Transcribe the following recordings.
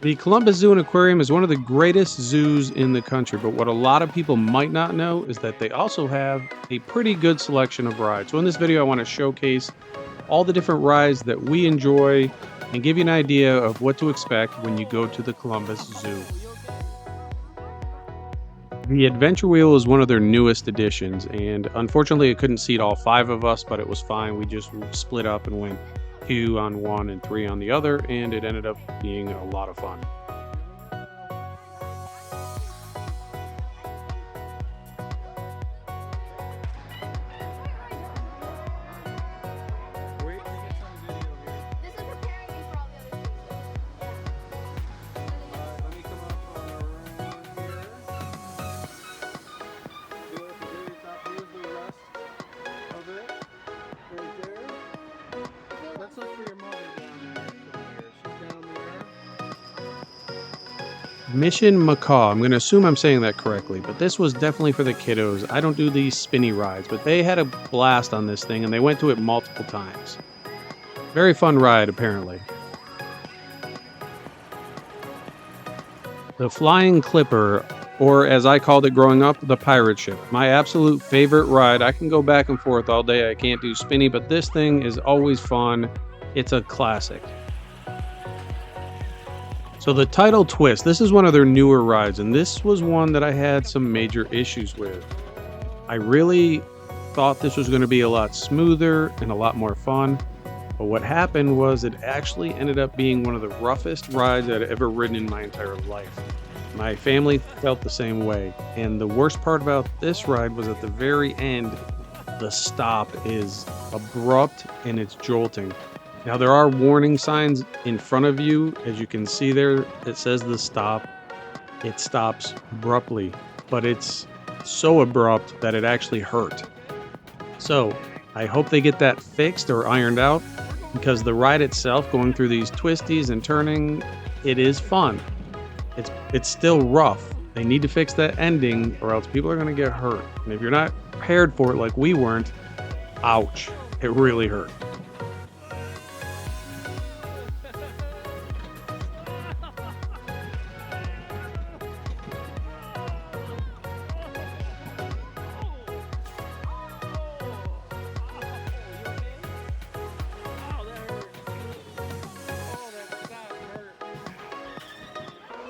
The Columbus Zoo and Aquarium is one of the greatest zoos in the country, but what a lot of people might not know is that they also have a pretty good selection of rides. So in this video, I want to showcase all the different rides that we enjoy and give you an idea of what to expect when you go to the Columbus Zoo. The Adventure Wheel is one of their newest additions, and unfortunately, it couldn't seat all 5 of us, but it was fine. We just split up and went 2 on one and 3 on the other, and it ended up being a lot of fun. This is preparing me for all the other Let's look for your mother down there somewhere. She's down there. Mission Macaw. I'm going to assume I'm saying that correctly, but this was definitely for the kiddos. I don't do these spinny rides, but they had a blast on this thing, and they went to it multiple times. Very fun ride, apparently. The Flying Clipper, or as I called it growing up, the pirate ship. My absolute favorite ride. I can go back and forth all day. I can't do spinny, but this thing is always fun. It's a classic. So the Tidal Twist, this is one of their newer rides, and this was one that I had some major issues with. I really thought this was going to be a lot smoother and a lot more fun, but what happened was it actually ended up being one of the roughest rides I'd ever ridden in my entire life. My family felt the same way, and the worst part about this ride was at the very end, the stop is abrupt and it's jolting. Now there are warning signs in front of you, as you can see there, it says the stop. It stops abruptly, but it's so abrupt that it actually hurt. So I hope they get that fixed or ironed out, because the ride itself, going through these twisties and turning, it is fun. It's still rough. They need to fix that ending or else people are going to get hurt. And if you're not prepared for it like we weren't, ouch, it really hurt.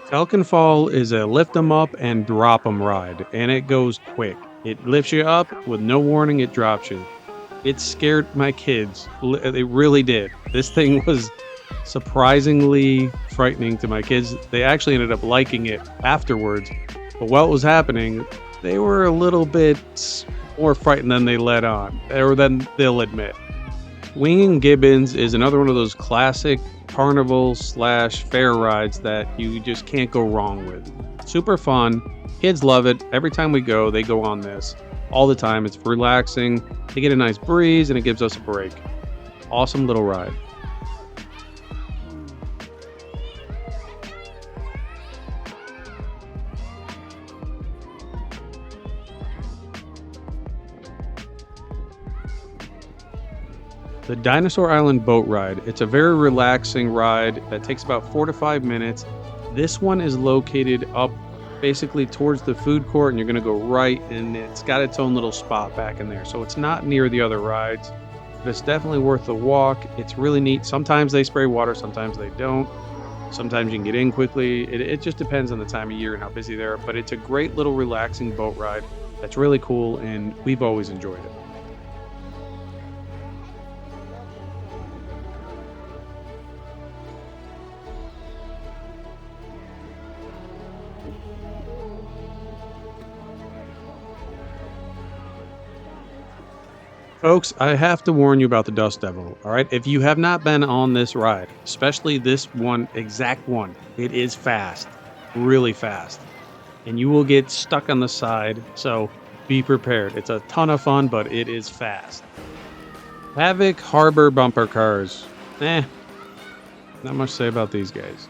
Falcon Fall is a lift 'em up and drop 'em ride, and it goes quick. It lifts you up with no warning, it drops you. It scared my kids. It really did. This thing was surprisingly frightening to my kids. They actually ended up liking it afterwards, but while it was happening, they were a little bit more frightened than they let on, or than they'll admit. Swingin Gibbons is another one of those classic carnival / fair rides that you just can't go wrong with. Super fun. Kids love it. Every time we go, they go on this all the time. It's relaxing. They get a nice breeze and it gives us a break. Awesome little ride. The Dinosaur Island boat ride. It's a very relaxing ride that takes about 4 to 5 minutes. This one is located up basically towards the food court, and you're going to go right, and it's got its own little spot back in there. So it's not near the other rides, but it's definitely worth the walk. It's really neat. Sometimes they spray water, sometimes they don't. Sometimes you can get in quickly. It just depends on the time of year and how busy they are, but it's a great little relaxing boat ride that's really cool, and we've always enjoyed it. Folks, I have to warn you about the Dust Devil, all right? If you have not been on this ride, especially this one, exact one, it is fast, really fast. And you will get stuck on the side, so be prepared. It's a ton of fun, but it is fast. Havoc Harbor bumper cars. Not much to say about these guys.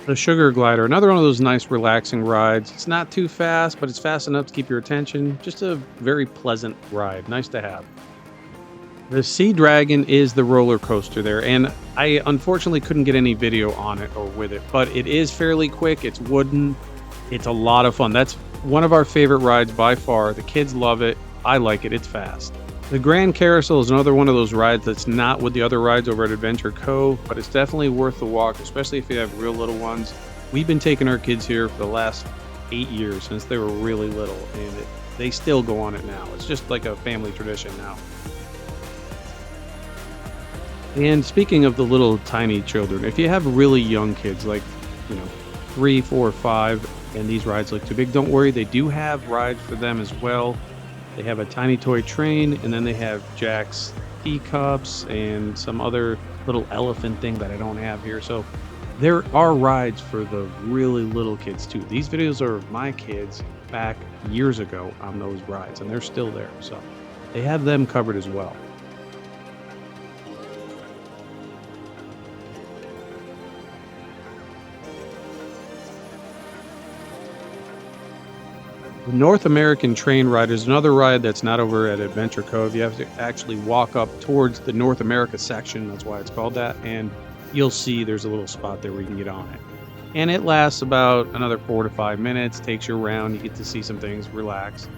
The Sugar Glider, another one of those nice relaxing rides. It's not too fast, but it's fast enough to keep your attention. Just a very pleasant ride, nice to have. The Sea Dragon is the roller coaster there, and I unfortunately couldn't get any video on it or with it, but it is fairly quick. It's wooden. It's a lot of fun. That's one of our favorite rides by far. The kids love it. I like it. It's fast. The Grand Carousel is another one of those rides that's not with the other rides over at Adventure Cove, but it's definitely worth the walk, especially if you have real little ones. We've been taking our kids here for the last 8 years since they were really little, and they still go on it now. It's just like a family tradition now. And speaking of the little tiny children, if you have really young kids, like, 3, 4, 5, and these rides look too big, don't worry. They do have rides for them as well. They have a tiny toy train, and then they have Jack's teacups and some other little elephant thing that I don't have here. So there are rides for the really little kids too. These videos are of my kids back years ago on those rides, and they're still there. So they have them covered as well. The North American Train Ride is another ride that's not over at Adventure Cove. You have to actually walk up towards the North America section. That's why it's called that. And you'll see there's a little spot there where you can get on it. And it lasts about another 4 to 5 minutes, takes you around. You get to see some things, relax.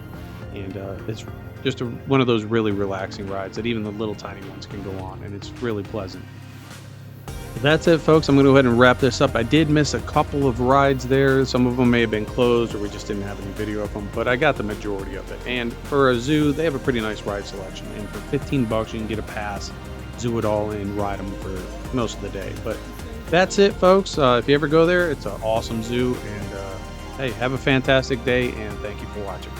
And it's just one of those really relaxing rides that even the little tiny ones can go on. And it's really pleasant. That's it, folks. I'm going to go ahead and wrap this up. I did miss a couple of rides there. Some of them may have been closed or we just didn't have any video of them, but I got the majority of it. And for a zoo, they have a pretty nice ride selection. And for $15, you can get a pass, zoo it all in, ride them for most of the day. But that's it, folks. If you ever go there, it's an awesome zoo. And hey, have a fantastic day, and thank you for watching.